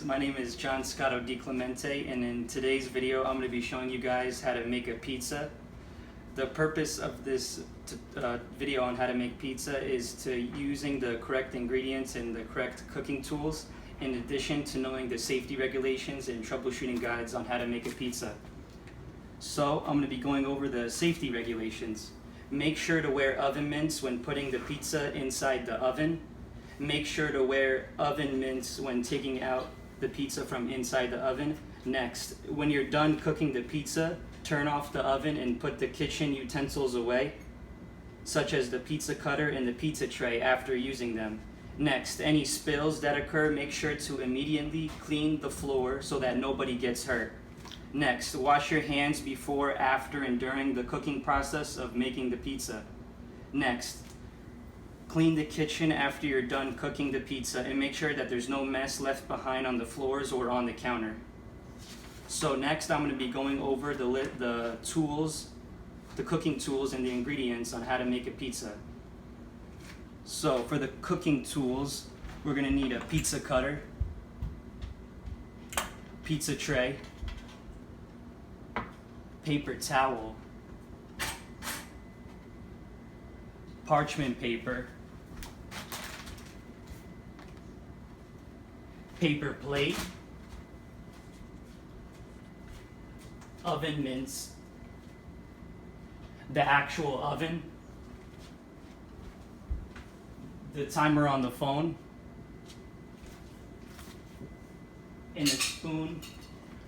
guys, my name is John Scotto Di Clemente, and in today's video I'm going to be showing you guys how to make a pizza. The purpose of this video on how to make pizza is to using the correct ingredients and the correct cooking tools, in addition to knowing the safety regulations and troubleshooting guides on how to make a pizza. So I'm going to be going over the safety regulations. Make sure to wear oven mitts when putting the pizza inside the oven. Make sure to wear oven mitts when taking out the pizza from inside the oven. Next, when you're done cooking the pizza, turn off the oven and put the kitchen utensils away, such as the pizza cutter and the pizza tray, after using them. Next, any spills that occur, make sure to immediately clean the floor so that nobody gets hurt. Next, wash your hands before, after, and during the cooking process of making the pizza. Next, clean the kitchen after you're done cooking the pizza and make sure that there's no mess left behind on the floors or on the counter. So next I'm going to be going over the tools, the cooking tools and the ingredients on how to make a pizza. So for the cooking tools, we're going to need a pizza cutter, pizza tray, paper towel, parchment paper, paper plate, oven mitts, the actual oven, the timer on the phone, and a spoon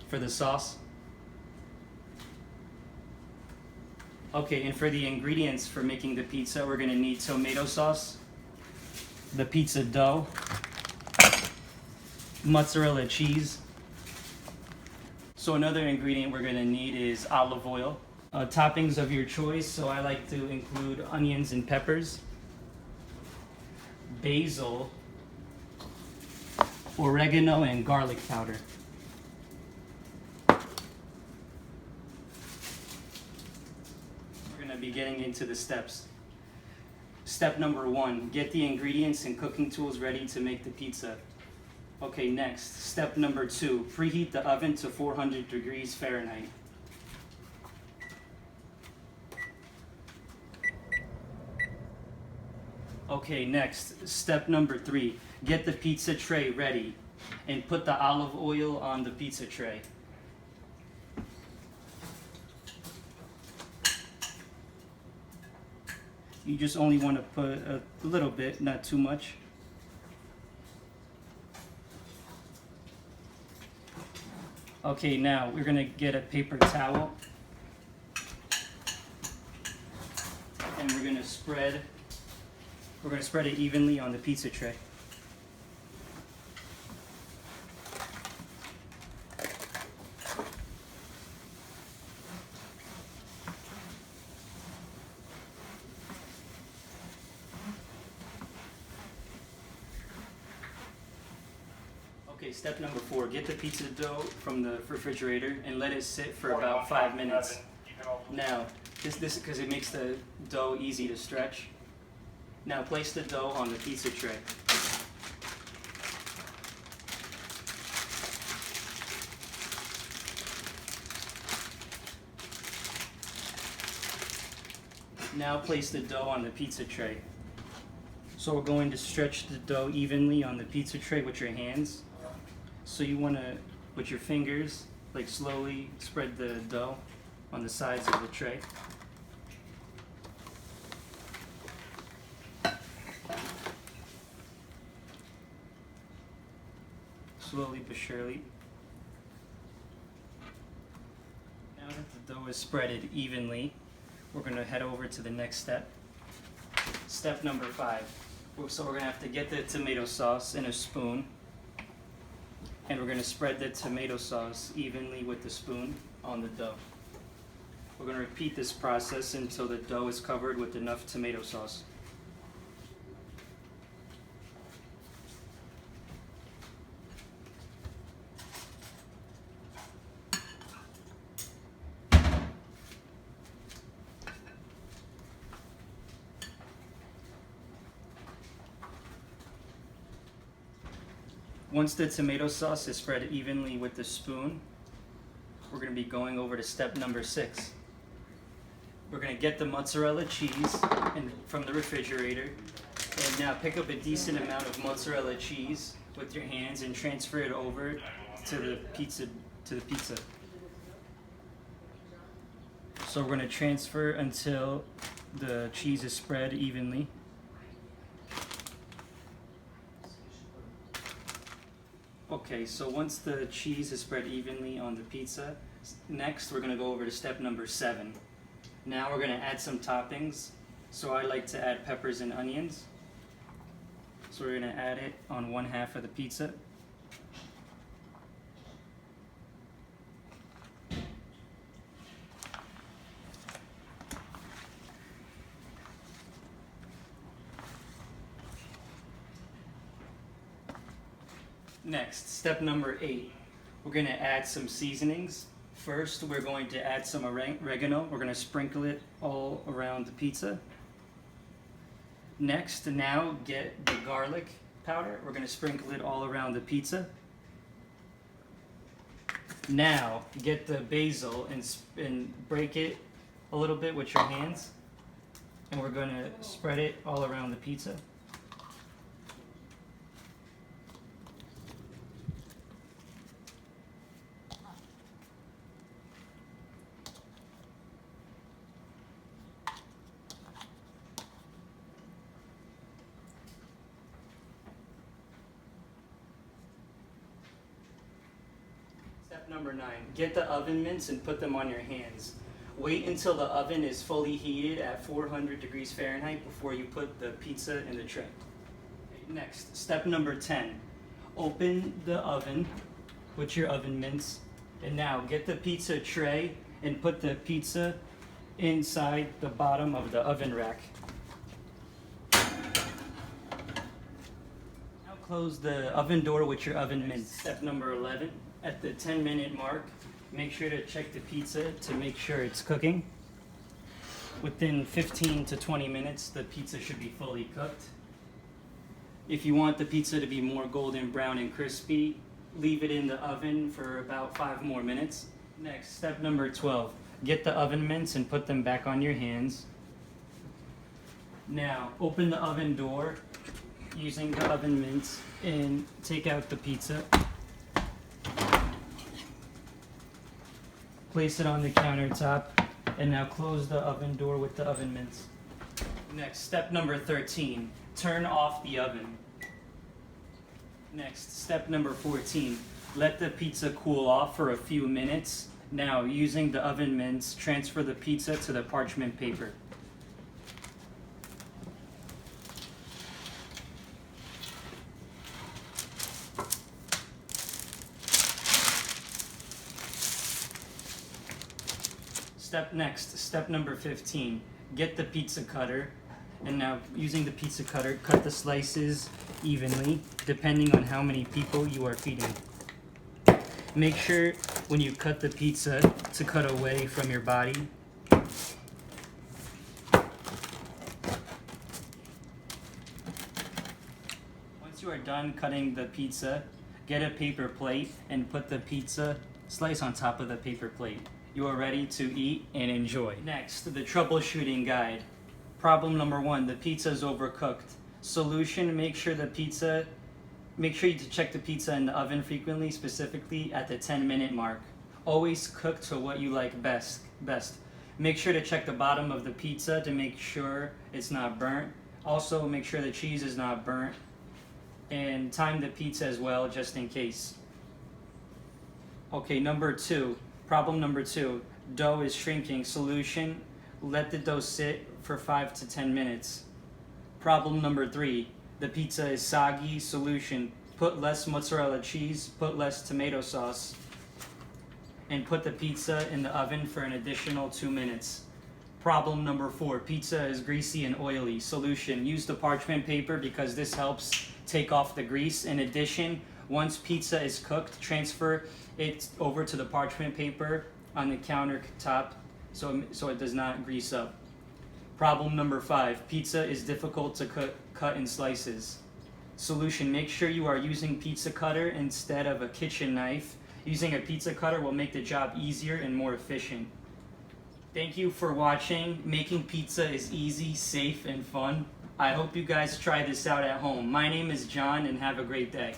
for the sauce. Okay, and for the ingredients for making the pizza, we're going to need tomato sauce, the pizza dough, mozzarella cheese. So another ingredient we're going to need is olive oil. Toppings of your choice, so I like to include onions and peppers, basil, oregano, and garlic powder. We're going to be getting into the steps. Step number 1, get the ingredients and cooking tools ready to make the pizza. Okay, next, step number 2, preheat the oven to 400 degrees Fahrenheit. Okay, next, step number 3, get the pizza tray ready and put the olive oil on the pizza tray. You just only want to put a little bit, not too much. Okay, now we're going to get a paper towel and we're going to spread it evenly on the pizza tray. Okay, step number 4, get the pizza dough from the refrigerator and let it sit for about 5 minutes. Now, this because it makes the dough easy to stretch. Now place the dough on the pizza tray. Now place the dough on the pizza tray. So we're going to stretch the dough evenly on the pizza tray with your hands. So you want to, with your fingers, like slowly spread the dough on the sides of the tray. Slowly but surely. Now that the dough is spreaded evenly, we're going to head over to the next step. Step number 5. So we're going to have to get the tomato sauce in a spoon. And we're going to spread the tomato sauce evenly with the spoon on the dough. We're going to repeat this process until the dough is covered with enough tomato sauce. Once the tomato sauce is spread evenly with the spoon, we're going to be going over to step number 6. We're going to get the mozzarella cheese from the refrigerator, and now pick up a decent amount of mozzarella cheese with your hands and transfer it over to the pizza. So we're going to transfer until the cheese is spread evenly. Okay, so once the cheese is spread evenly on the pizza, next we're going to go over to step number 7. Now we're going to add some toppings. So I like to add peppers and onions. So we're going to add it on one half of the pizza. Next, step number 8. We're going to add some seasonings. First, we're going to add some oregano. We're going to sprinkle it all around the pizza. Next, now get the garlic powder. We're going to sprinkle it all around the pizza. Now, get the basil and break it a little bit with your hands. And we're going to spread it all around the pizza. Step number 9, get the oven mitts and put them on your hands. Wait until the oven is fully heated at 400 degrees Fahrenheit before you put the pizza in the tray. Next, step number 10, open the oven with your oven mitts, and now get the pizza tray and put the pizza inside the bottom of the oven rack. Now close the oven door with your oven mitts. Step number 11. At the 10-minute mark, make sure to check the pizza to make sure it's cooking. Within 15 to 20 minutes, the pizza should be fully cooked. If you want the pizza to be more golden brown and crispy, leave it in the oven for about 5 more minutes. Next, step number 12. Get the oven mitts and put them back on your hands. Now, open the oven door using the oven mitts and take out the pizza. Place it on the countertop, and now close the oven door with the oven mitts. Next, step number 13, turn off the oven. Next, step number 14, let the pizza cool off for a few minutes. Now, using the oven mitts, transfer the pizza to the parchment paper. Step number 15, get the pizza cutter, and now using the pizza cutter, cut the slices evenly, depending on how many people you are feeding. Make sure when you cut the pizza to cut away from your body. Once you are done cutting the pizza, get a paper plate and put the pizza slice on top of the paper plate. You are ready to eat and enjoy. Next, the troubleshooting guide. Problem number 1, the pizza is overcooked. Solution, make sure you check the pizza in the oven frequently, specifically at the 10-minute mark. Always cook to what you like best. Make sure to check the bottom of the pizza to make sure it's not burnt. Also, make sure the cheese is not burnt. And time the pizza as well, just in case. Okay, problem number 2, dough is shrinking. Solution, let the dough sit for 5 to 10 minutes. Problem number 3, the pizza is soggy. Solution, put less mozzarella cheese, put less tomato sauce, and put the pizza in the oven for an additional 2 minutes. Problem number 4, pizza is greasy and oily. Solution, use the parchment paper because this helps take off the grease. In addition, once pizza is cooked, transfer it over to the parchment paper on the countertop so it does not grease up. Problem number 5, pizza is difficult to cut in slices. solution. Make sure you are using pizza cutter instead of a kitchen knife. Using a pizza cutter will make the job easier and more efficient. Thank you for watching. Making pizza is easy, safe, and fun. I hope you guys try this out at home. My name is John, and have a great day.